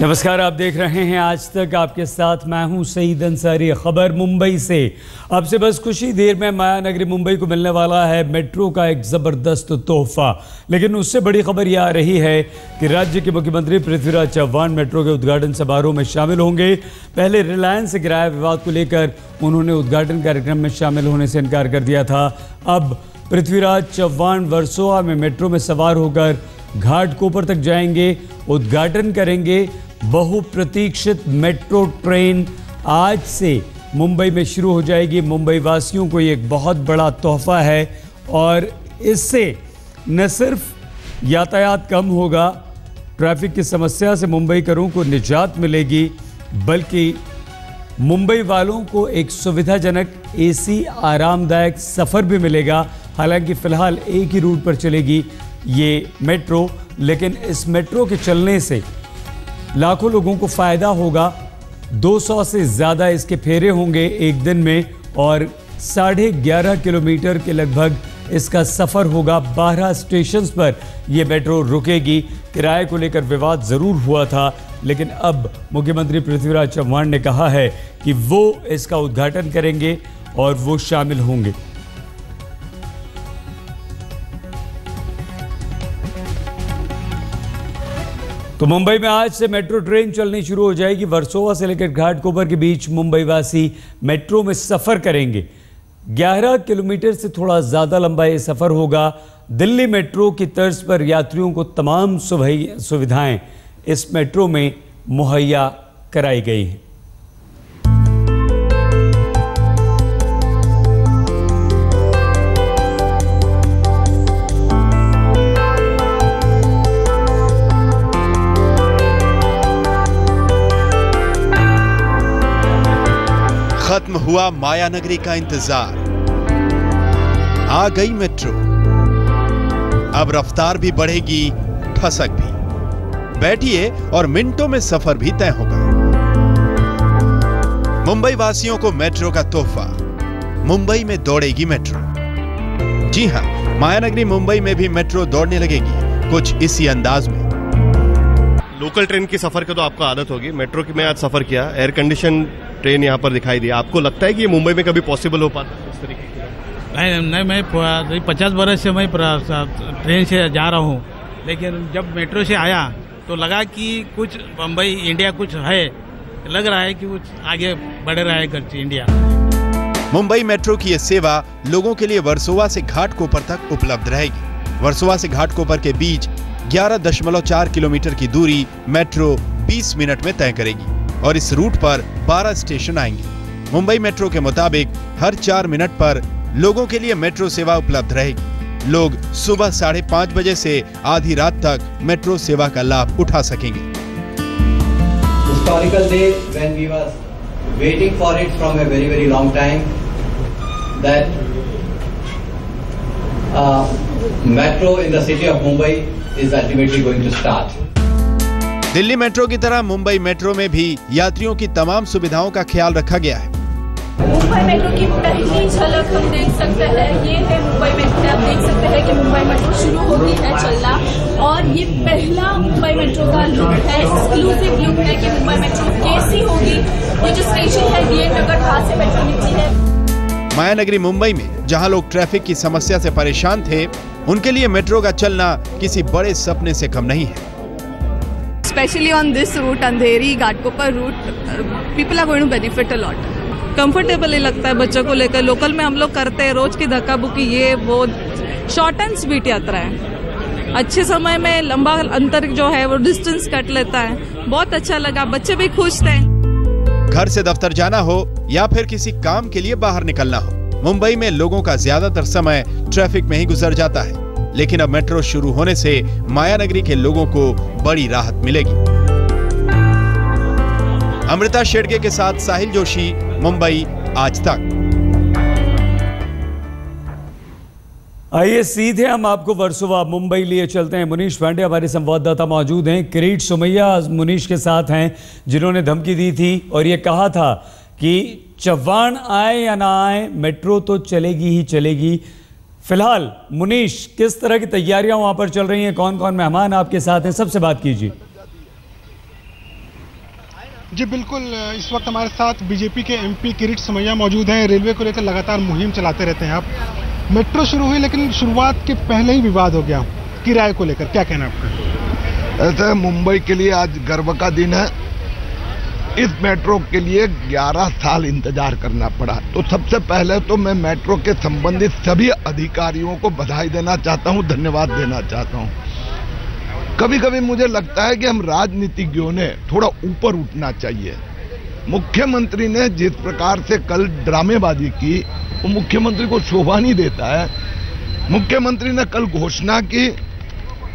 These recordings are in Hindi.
नमस्कार, आप देख रहे हैं आज तक। आपके साथ मैं हूं सईद अंसारी। खबर मुंबई से। अब से बस कुछ ही देर में माया नगरी मुंबई को मिलने वाला है मेट्रो का एक ज़बरदस्त तोहफा। लेकिन उससे बड़ी खबर यह आ रही है कि राज्य के मुख्यमंत्री पृथ्वीराज चव्हाण मेट्रो के उद्घाटन समारोह में शामिल होंगे। पहले रिलायंस किराया विवाद को लेकर उन्होंने उद्घाटन कार्यक्रम में शामिल होने से इनकार कर दिया था। अब पृथ्वीराज चव्हाण वर्सोवा में मेट्रो में सवार होकर घाटकोपर तक जाएंगे, उद्घाटन करेंगे। बहुप्रतीक्षित मेट्रो ट्रेन आज से मुंबई में शुरू हो जाएगी। मुंबई वासियों को ये एक बहुत बड़ा तोहफा है और इससे न सिर्फ यातायात कम होगा, ट्रैफिक की समस्या से मुंबईकरों को निजात मिलेगी, बल्कि मुंबई वालों को एक सुविधाजनक एसी आरामदायक सफ़र भी मिलेगा। हालांकि फ़िलहाल एक ही रूट पर चलेगी ये मेट्रो, लेकिन इस मेट्रो के चलने से लाखों लोगों को फ़ायदा होगा। 200 से ज़्यादा इसके फेरे होंगे एक दिन में और 11.5 किलोमीटर के लगभग इसका सफ़र होगा। 12 स्टेशंस पर यह मेट्रो रुकेगी। किराए को लेकर विवाद ज़रूर हुआ था, लेकिन अब मुख्यमंत्री पृथ्वीराज चव्हाण ने कहा है कि वो इसका उद्घाटन करेंगे और वो शामिल होंगे। तो मुंबई में आज से मेट्रो ट्रेन चलनी शुरू हो जाएगी। वर्सोवा से लेकर घाटकोपर के बीच मुंबई वासी मेट्रो में सफ़र करेंगे। 11 किलोमीटर से थोड़ा ज़्यादा लंबा ये सफ़र होगा। दिल्ली मेट्रो की तर्ज पर यात्रियों को तमाम सुविधाएं इस मेट्रो में मुहैया कराई गई हैं। खत्म हुआ माया नगरी का इंतजार, आ गई मेट्रो। अब रफ्तार भी बढ़ेगी, ठसक भी। बैठिए और मिनटों में सफर भी तय होगा। मुंबई वासियों को मेट्रो का तोहफा। मुंबई में दौड़ेगी मेट्रो। जी हां, माया नगरी मुंबई में भी मेट्रो दौड़ने लगेगी, कुछ इसी अंदाज में। लोकल ट्रेन की सफर की तो आपको आदत होगी। मेट्रो की मैं आज सफर किया, एयर कंडीशन ट्रेन यहाँ पर दिखाई दी। आपको लगता है कि ये मुंबई में कभी पॉसिबल हो पाता है इस तरीके की? नहीं, मैं 50 बरस से मैं ट्रेन से जा रहा हूँ, लेकिन जब मेट्रो से आया तो लगा कि कुछ मुंबई इंडिया कुछ है, लग रहा है कि कुछ आगे बढ़ रहा है करके इंडिया। मुंबई मेट्रो की यह सेवा लोगों के लिए वर्सोवा से घाटकोपर तक उपलब्ध रहेगी। वर्सोवा से घाटकोपर के बीच 11.4 किलोमीटर की दूरी मेट्रो 20 मिनट में तय करेगी और इस रूट पर 12 स्टेशन आएंगे। मुंबई मेट्रो के मुताबिक हर 4 मिनट पर लोगों के लिए मेट्रो सेवा उपलब्ध रहेगी। लोग सुबह 5:30 बजे से आधी रात तक मेट्रो सेवा का लाभ उठा सकेंगे। Historical day when we were waiting for it from a very long time, that metro in the city of Mumbai is ultimately going to start. Delhi metro की तरह मुंबई मेट्रो में भी यात्रियों की तमाम सुविधाओं का ख्याल रखा गया है। मुंबई मेट्रो की पहली झलक हम देख सकते हैं, ये है मुंबई मेट्रो। आप देख सकते हैं कि मुंबई मेट्रो शुरू हो गई है चलना और ये पहला मुंबई मेट्रो का लुक है, एक्सक्लूसिव लुक है कि मुंबई मेट्रो कैसी होगी। ये जो स्टेशन है DN नगर, वहां से मेट्रो निकली है। माया नगरी मुंबई में जहां लोग ट्रैफिक की समस्या से परेशान थे, उनके लिए मेट्रो का चलना किसी बड़े सपने से कम नहीं है। Especially on this route, Andheri Ghatkopar route, people are going to benefit a lot. Comfortable ही लगता है बच्चों को लेकर। लोकल में हम लोग करते हैं रोज की धक्का बुकी, ये वो शॉर्ट एंड स्वीट यात्रा है। अच्छे समय में लंबा अंतर जो है वो डिस्टेंस कट लेता है। बहुत अच्छा लगा, बच्चे भी खुश थे। घर से दफ्तर जाना हो या फिर किसी काम के लिए बाहर निकलना हो, मुंबई में लोगों का ज्यादातर समय ट्रैफिक में ही गुजर जाता है। लेकिन अब मेट्रो शुरू होने से माया नगरी के लोगों को बड़ी राहत मिलेगी। अमृता शेडगे के साथ साहिल जोशी, मुंबई आज तक। आइए सीधे हम आपको वर्सोवा मुंबई लिए चलते हैं। मुनीश पांडे हमारे संवाददाता मौजूद हैं। किरीट सुमैया मुनीश के साथ हैं, जिन्होंने धमकी दी थी और ये कहा था कि चव्हाण आए या ना आए, मेट्रो तो चलेगी ही चलेगी। फिलहाल मुनीश, किस तरह की तैयारियां वहां पर चल रही हैं? कौन कौन मेहमान आपके साथ हैं? सबसे बात कीजिए। जी बिल्कुल, इस वक्त हमारे साथ बीजेपी के एमपी किरीट सोमैया मौजूद हैं। रेलवे को लेकर लगातार मुहिम चलाते रहते हैं आप। मेट्रो शुरू हुई लेकिन शुरुआत के पहले ही विवाद हो गया किराए को लेकर, क्या कहना आपका? ऐसे मुंबई के लिए आज गर्व का दिन है। इस मेट्रो के लिए 11 साल इंतजार करना पड़ा। तो सबसे पहले तो मैं मेट्रो के संबंधित सभी अधिकारियों को बधाई देना चाहता हूं, धन्यवाद देना चाहता हूं। कभी कभी मुझे लगता है कि हम राजनीतिज्ञों ने थोड़ा ऊपर उठना चाहिए। मुख्यमंत्री ने जिस प्रकार से कल ड्रामेबाजी की वो मुख्यमंत्री को शोभा नहीं देता है। मुख्यमंत्री ने कल घोषणा की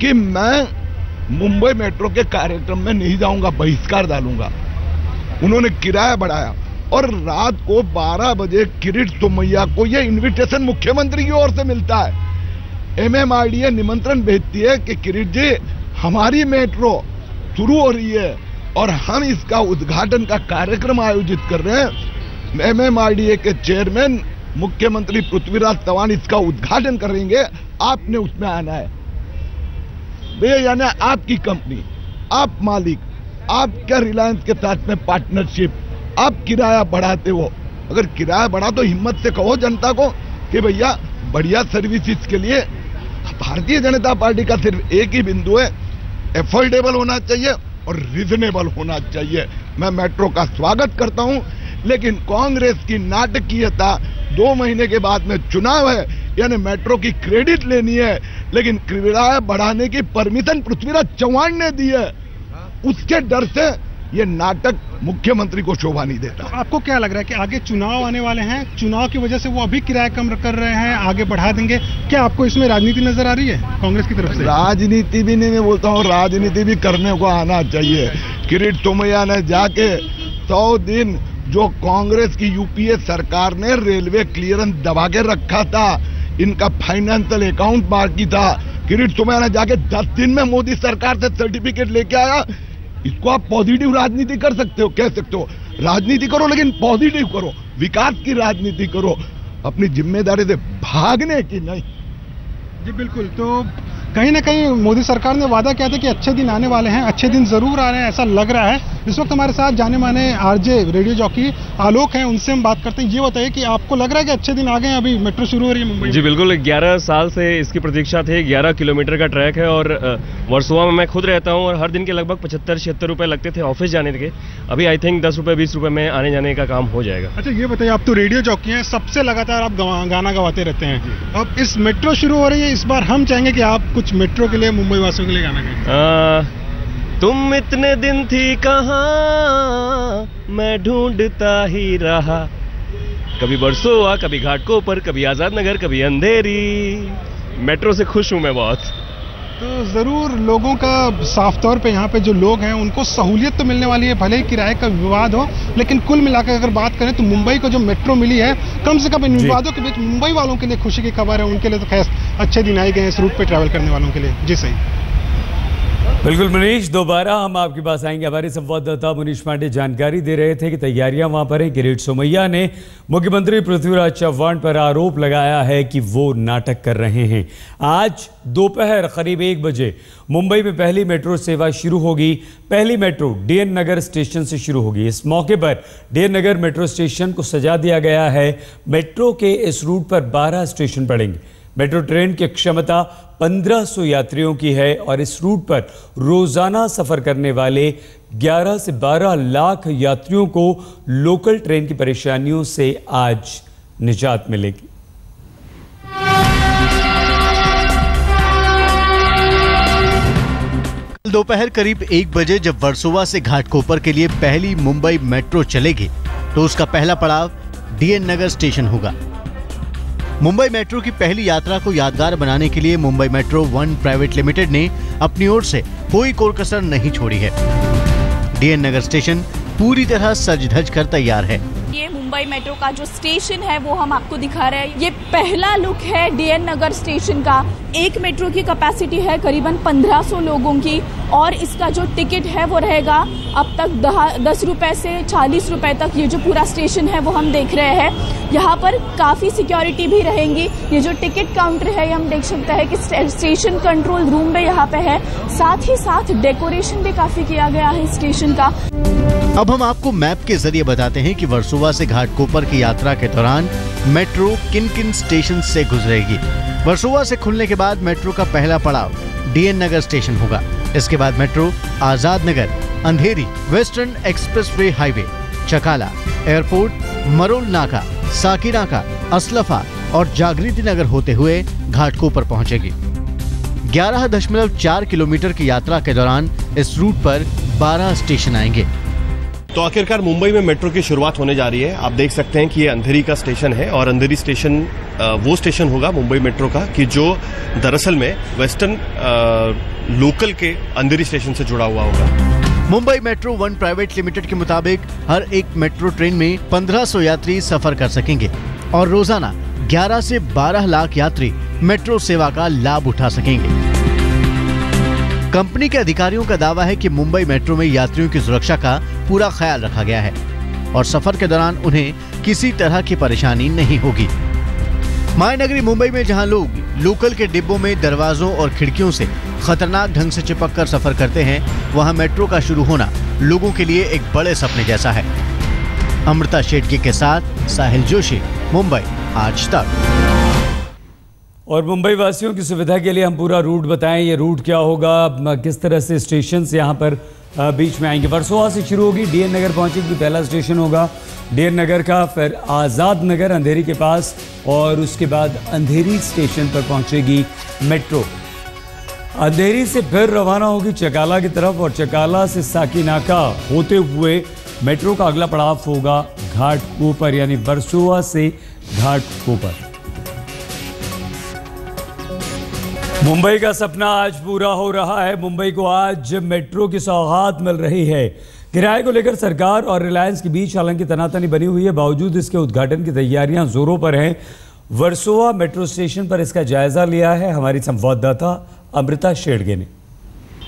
कि मैं मुंबई मेट्रो के कार्यक्रम में नहीं जाऊंगा, बहिष्कार डालूंगा। उन्होंने किराया बढ़ाया और रात को 12 बजे किरीट सोमैया को यह इनविटेशन मुख्यमंत्री की ओर से मिलता है। MMRDA निमंत्रण भेजती है कि किरीट जी हमारी मेट्रो शुरू हो रही है और हम इसका उद्घाटन का कार्यक्रम आयोजित कर रहे हैं। MMRDA के चेयरमैन मुख्यमंत्री पृथ्वीराज चव्हाण इसका उद्घाटन करेंगे, आपने उसमें आना है। यानी आपकी कंपनी, आप मालिक, आप क्या रिलायंस के साथ में पार्टनरशिप, आप किराया बढ़ाते हो। अगर किराया बढ़ा तो हिम्मत से कहो जनता को कि भैया बढ़िया सर्विसेज के लिए भारतीय जनता पार्टी का सिर्फ एक ही बिंदु है, एफोर्डेबल होना चाहिए और रीजनेबल होना चाहिए। मैं मेट्रो का स्वागत करता हूं, लेकिन कांग्रेस की नाटकीयता 2 महीने के बाद में चुनाव है, यानी मेट्रो की क्रेडिट लेनी है, लेकिन किराया बढ़ाने की परमिशन पृथ्वीराज चव्हाण ने दी है। उसके डर से ये नाटक मुख्यमंत्री को शोभा नहीं देता। तो आपको क्या लग रहा है कि आगे चुनाव आने वाले हैं, चुनाव की वजह से वो अभी किराया कम कर रहे हैं, आगे बढ़ा देंगे? क्या आपको इसमें राजनीति नजर आ रही है कांग्रेस की तरफ से? राजनीति भी नहीं, मैं बोलता हूँ राजनीति भी करने को आना चाहिए। किरीट सोमैया ने जाके 100 दिन जो कांग्रेस की यूपीए सरकार ने रेलवे क्लियरेंस दबा के रखा था, इनका फाइनेंशियल अकाउंट बाकी था, किरीट सोमैया ने जाके 10 दिन में मोदी सरकार से सर्टिफिकेट लेके आया। इसको आप पॉजिटिव राजनीति कर सकते हो, कह सकते हो। राजनीति करो लेकिन पॉजिटिव करो, विकास की राजनीति करो, अपनी जिम्मेदारी से भागने की नहीं। जी बिल्कुल, तो कहीं ना कहीं मोदी सरकार ने वादा किया था कि अच्छे दिन आने वाले हैं, अच्छे दिन जरूर आ रहे हैं, ऐसा लग रहा है। इस वक्त हमारे साथ जाने माने आरजे रेडियो जॉकी आलोक हैं, उनसे हम बात करते हैं। ये बताइए कि आपको लग रहा है कि अच्छे दिन आ गए हैं, अभी मेट्रो शुरू हो रही है मुंबई? जी बिल्कुल, 11 साल से इसकी प्रतीक्षा थी। 11 किलोमीटर का ट्रैक है और वर्सोवा में मैं खुद रहता हूँ और हर दिन के लगभग 75-76 रुपए लगते थे ऑफिस जाने के। अभी आई थिंक 10 रुपए 20 रुपए में आने जाने का काम हो जाएगा। अच्छा ये बताइए, आप तो रेडियो जॉकी हैं, सबसे लगातार आप गाना गवाते रहते हैं। अब इस मेट्रो शुरू हो रही है, इस बार हम चाहेंगे कि आप कुछ मेट्रो के लिए, मुंबई वासियों के लिए गाना गाएं। तुम इतने दिन थी कहाँ, मैं ढूंढता ही रहा, कभी वर्सोवा, कभी घाटकोपर, कभी आजाद नगर, कभी अंधेरी। मेट्रो से खुश हूं मैं बहुत। तो जरूर लोगों का साफ तौर पे यहाँ पे जो लोग हैं उनको सहूलियत तो मिलने वाली है, भले ही किराए का विवाद हो, लेकिन कुल मिलाकर अगर बात करें तो मुंबई को जो मेट्रो मिली है, कम से कम इन विवादों के बीच मुंबई वालों के लिए खुशी की खबर है। उनके लिए तो खैर अच्छे दिन आए गए इस रूट पे ट्रैवल करने वालों के लिए। जी सही, बिल्कुल मनीष, दोबारा हम आपके पास आएंगे। हमारे संवाददाता मनीष पांडे जानकारी दे रहे थे कि तैयारियां वहां पर हैं। किरीट सोमैया ने मुख्यमंत्री पृथ्वीराज चव्हाण पर आरोप लगाया है कि वो नाटक कर रहे हैं। आज दोपहर करीब 1 बजे मुंबई में पहली मेट्रो सेवा शुरू होगी। पहली मेट्रो DN नगर स्टेशन से शुरू होगी। इस मौके पर DN नगर मेट्रो स्टेशन को सजा दिया गया है। मेट्रो के इस रूट पर 12 स्टेशन पड़ेंगे। मेट्रो ट्रेन की क्षमता 1500 यात्रियों की है और इस रूट पर रोजाना सफर करने वाले 11 से 12 लाख यात्रियों को लोकल ट्रेन की परेशानियों से आज निजात मिलेगी। दोपहर करीब 1 बजे जब वर्सोवा से घाटकोपर के लिए पहली मुंबई मेट्रो चलेगी तो उसका पहला पड़ाव DN नगर स्टेशन होगा। मुंबई मेट्रो की पहली यात्रा को यादगार बनाने के लिए मुंबई मेट्रो 1 प्राइवेट लिमिटेड ने अपनी ओर से कोई कोर कसर नहीं छोड़ी है। DN नगर स्टेशन पूरी तरह सज धज कर तैयार है। ये मुंबई मेट्रो का जो स्टेशन है वो हम आपको दिखा रहे हैं। ये पहला लुक है DN नगर स्टेशन का। एक मेट्रो की कैपेसिटी है करीबन 1500 लोगों की और इसका जो टिकट है वो रहेगा अब तक 10 रुपये से 40 रुपये तक। ये जो पूरा स्टेशन है वो हम देख रहे हैं, यहाँ पर काफ़ी सिक्योरिटी भी रहेंगी। ये जो टिकट काउंटर है ये हम देख सकते हैं कि स्टेशन कंट्रोल रूम भी यहाँ पे है, साथ ही साथ डेकोरेशन भी काफ़ी किया गया है स्टेशन का। अब हम आपको मैप के जरिए बताते हैं कि वर्सोवा से घाटकोपर की यात्रा के दौरान मेट्रो किन किन स्टेशन से गुजरेगी। वर्सोवा से खुलने के बाद मेट्रो का पहला पड़ाव डीएन नगर स्टेशन होगा। इसके बाद metro Azad Nagar, Andheri, western expressway highway, Chakala, airport, Marol Naka, Saki नाका, असलफा और जागृति नगर होते हुए घाटकोपर पहुंचेगी। 11.4 किलोमीटर की यात्रा के दौरान इस रूट पर 12 स्टेशन आएंगे। तो आखिरकार मुंबई में मेट्रो की शुरुआत होने जा रही है। आप देख सकते हैं कि ये अंधेरी का स्टेशन है और अंधेरी स्टेशन वो स्टेशन होगा मुंबई मेट्रो का कि जो दरअसल में वेस्टर्न लोकल के अंधेरी स्टेशन से जुड़ा हुआ होगा। Mumbai metro one private limited के मुताबिक हर एक मेट्रो ट्रेन में 1500 यात्री सफर कर सकेंगे और रोजाना 11 से 12 लाख यात्री मेट्रो सेवा का लाभ उठा सकेंगे। कंपनी के अधिकारियों का दावा है कि मुंबई मेट्रो में यात्रियों की सुरक्षा का पूरा ख्याल रखा गया है और सफर के दौरान उन्हें किसी तरह की परेशानी नहीं होगी। मायानगरी मुंबई में जहां लोग लोकल के डिब्बों में दरवाजों और खिड़कियों से खतरनाक ढंग से चिपककर सफर करते हैं, वहां मेट्रो का शुरू होना लोगों के लिए एक बड़े सपने जैसा है। अमृता शेट्टी के साथ साहिल जोशी, मुंबई आज तक। और मुंबई वासियों की सुविधा के लिए हम पूरा रूट बताएं, ये रूट क्या होगा, किस तरह से स्टेशन यहाँ पर बीच में आएंगे। वर्सोवा से शुरू होगी, डीएन नगर पहुंचेगी, पहला स्टेशन होगा डीएन नगर का, फिर आज़ाद नगर अंधेरी के पास और उसके बाद अंधेरी स्टेशन पर पहुंचेगी मेट्रो। अंधेरी से फिर रवाना होगी चकाला की तरफ और चकाला से साकी नाका होते हुए मेट्रो का अगला पड़ाव होगा घाटकोपर, यानी वर्सोवा से घाटकोपर। मुंबई का सपना आज पूरा हो रहा है। मुंबई को आज मेट्रो की सौगात मिल रही है। किराए को लेकर सरकार और रिलायंस के बीच हालांकि तनातनी बनी हुई है, बावजूद इसके उद्घाटन की तैयारियां जोरों पर हैं। वर्सोवा मेट्रो स्टेशन पर इसका जायजा लिया है हमारी संवाददाता अमृता शेड़गे ने।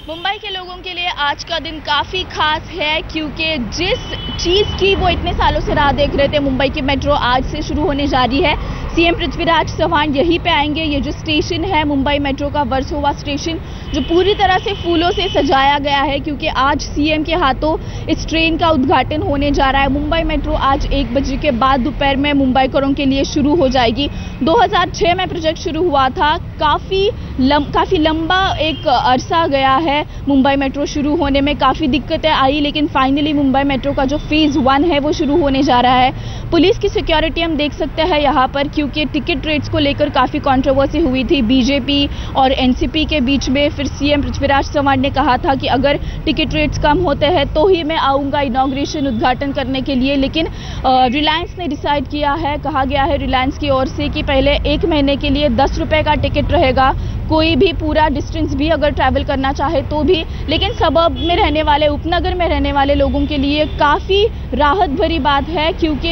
मुंबई के लोगों के लिए आज का दिन काफ़ी खास है क्योंकि जिस चीज़ की वो इतने सालों से राह देख रहे थे, मुंबई की मेट्रो आज से शुरू होने जा रही है। सीएम पृथ्वीराज चव्हाण यहीं पे आएंगे। ये जो स्टेशन है मुंबई मेट्रो का वर्सोवा स्टेशन, जो पूरी तरह से फूलों से सजाया गया है क्योंकि आज सीएम के हाथों इस ट्रेन का उद्घाटन होने जा रहा है। मुंबई मेट्रो आज 1 बजे के बाद दोपहर में मुंबईकरों के लिए शुरू हो जाएगी। 2006 में प्रोजेक्ट शुरू हुआ था, काफ़ी लंबा एक अरसा गया है मुंबई मेट्रो शुरू होने में, काफ़ी दिक्कतें आई, लेकिन फाइनली मुंबई मेट्रो का जो फेज़ 1 है वो शुरू होने जा रहा है। पुलिस की सिक्योरिटी हम देख सकते हैं यहाँ पर क्योंकि टिकट रेट्स को लेकर काफ़ी कंट्रोवर्सी हुई थी बीजेपी और एनसीपी के बीच में। फिर सीएम पृथ्वीराज चव्हाण ने कहा था कि अगर टिकट रेट्स कम होते हैं तो ही मैं आऊँगा इनॉग्रेशन उद्घाटन करने के लिए, लेकिन रिलायंस ने डिसाइड किया है, कहा गया है रिलायंस की ओर से कि पहले 1 महीने के लिए 10 रुपये का टिकट रहेगा, कोई भी पूरा डिस्टेंस भी अगर ट्रैवल करना चाहे तो भी। लेकिन सबब में रहने वाले, उपनगर में रहने वाले लोगों के लिए काफ़ी राहत भरी बात है क्योंकि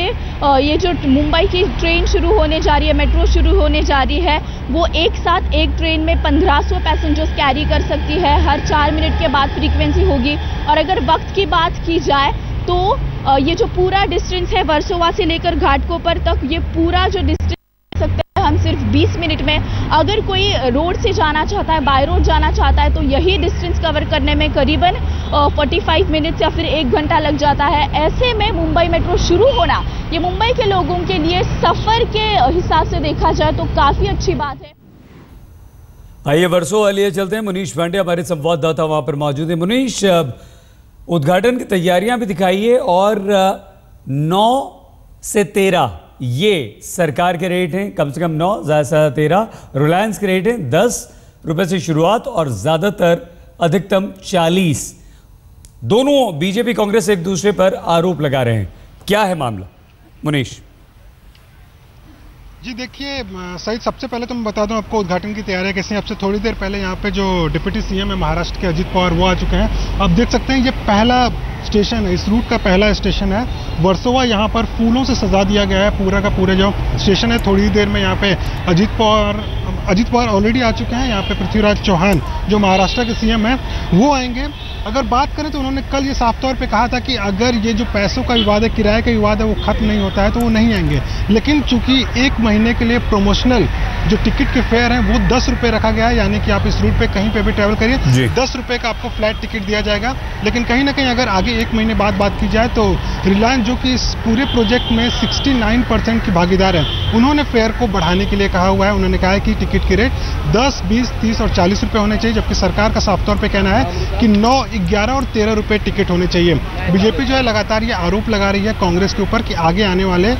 ये जो मुंबई की ट्रेन शुरू होने जा रही है, मेट्रो शुरू होने जा रही है, वो एक साथ एक ट्रेन में 1500 पैसेंजर्स कैरी कर सकती है। हर 4 मिनट के बाद फ्रीक्वेंसी होगी। और अगर वक्त की बात की जाए तो ये जो पूरा डिस्टेंस है वर्सोवा से लेकर घाटकोपर तक, ये पूरा जो डिस्टेंस सकते हैं हम सिर्फ 20 मिनट में। अगर कोई रोड से जाना चाहता है, बाय रोड जाना चाहता है, तो यही डिस्टेंस कवर करने में करीबन 45 मिनट या फिर 1 घंटा लग जाता है। ऐसे में मुंबई मेट्रो शुरू होना ये मुंबई के लोगों के लिए सफर के हिसाब से देखा जाए तो काफी अच्छी बात है। आइए वर्सोवा लिए चलते हैं। मुनीश पांडे हमारे संवाददाता वहां पर मौजूद है। मुनीश, उद्घाटन की तैयारियां भी दिखाइए और 9 से 13 ये सरकार के रेट हैं, कम से कम 9, ज़्यादा से ज़्यादा 13। रिलायंस के रेट हैं 10 रुपये से शुरुआत और ज़्यादातर अधिकतम 40। दोनों बीजेपी कांग्रेस एक दूसरे पर आरोप लगा रहे हैं, क्या है मामला मुनीश? जी देखिए सही, सबसे पहले तो मैं बता दूं आपको उद्घाटन की तैयारियां कैसी हैं। अब से थोड़ी देर पहले यहाँ पे जो डिप्टी सीएम है महाराष्ट्र के अजित पवार वो आ चुके हैं। आप देख सकते हैं ये पहला स्टेशन है, इस रूट का पहला स्टेशन है वर्सोवा। यहाँ पर फूलों से सजा दिया गया है पूरा का पूरा जो स्टेशन है। थोड़ी देर में यहाँ पे अजित पवार ऑलरेडी आ चुके हैं। यहाँ पे पृथ्वीराज चौहान जो महाराष्ट्र के सीएम हैं वो आएंगे। अगर बात करें तो उन्होंने कल ये साफ तौर पे कहा था कि अगर ये जो पैसों का विवाद है, किराए का विवाद है, वो खत्म नहीं होता है तो वो नहीं आएंगे। लेकिन चूंकि 1 महीने के लिए प्रमोशनल जो टिकट के फेयर हैं वो 10 रुपये रखा गया है, यानी कि आप इस रूट पे कहीं पे भी ट्रैवल करिए 10 रुपये का आपको फ्लैट टिकट दिया जाएगा। लेकिन कहीं ना कहीं अगर आगे 1 महीने बाद बात की जाए तो रिलायंस जो कि इस पूरे प्रोजेक्ट में 69% की भागीदार है, उन्होंने फेयर को बढ़ाने के लिए कहा हुआ है। उन्होंने कहा है कि टिकट के रेट 10, 20, 30 और 40 रुपये होने चाहिए, जबकि सरकार का साफ तौर पर कहना है कि 9, 11 और 13 रुपये टिकट होने चाहिए। बीजेपी जो है लगातार ये आरोप लगा रही है कांग्रेस के ऊपर कि आगे आने वाले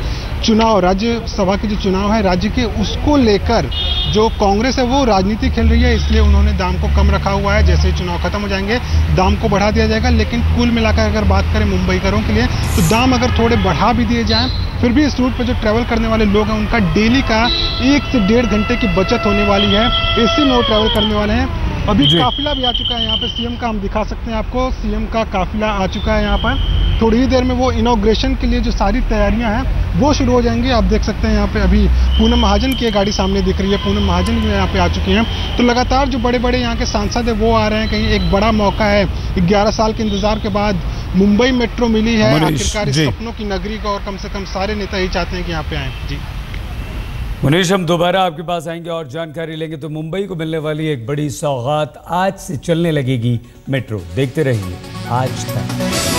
चुनाव, राज्यसभा के जो चुनाव है राज्य के, उसको लेकर जो कांग्रेस है वो राजनीति खेल रही है, इसलिए उन्होंने दाम को कम रखा हुआ है। जैसे ही चुनाव खत्म हो जाएंगे दाम को बढ़ा दिया जाएगा। लेकिन कुल मिलाकर अगर बात करें मुंबईकरों के लिए तो दाम अगर थोड़े बढ़ा भी दिए जाएं फिर भी इस रूट पर जो ट्रैवल करने वाले लोग हैं उनका डेली का 1 से 1.5 घंटे की बचत होने वाली है। एसी में वो ट्रैवल करने वाले हैं। अभी काफिला भी आ चुका है यहाँ पे, सीएम का हम दिखा सकते हैं आपको, सीएम का काफिला आ चुका है यहाँ पर। थोड़ी ही देर में वो इनॉग्रेशन के लिए जो सारी तैयारियां हैं वो शुरू हो जाएंगी। आप देख सकते हैं यहाँ पे अभी पूनम महाजन की गाड़ी सामने दिख रही है, पूनम महाजन भी यहाँ पे आ चुकी हैं। तो लगातार जो बड़े बड़े यहाँ के सांसद है वो आ रहे हैं। कहीं एक बड़ा मौका है, 11 साल के इंतजार के बाद मुंबई मेट्रो मिली है आखिरकार इस सपनों की नगरी को, और कम से कम सारे नेता ही चाहते हैं कि यहाँ पे आए। जी मुनीश, हम दोबारा आपके पास आएंगे और जानकारी लेंगे। तो मुंबई को मिलने वाली एक बड़ी सौगात, आज से चलने लगेगी मेट्रो। देखते रहिए आज तक।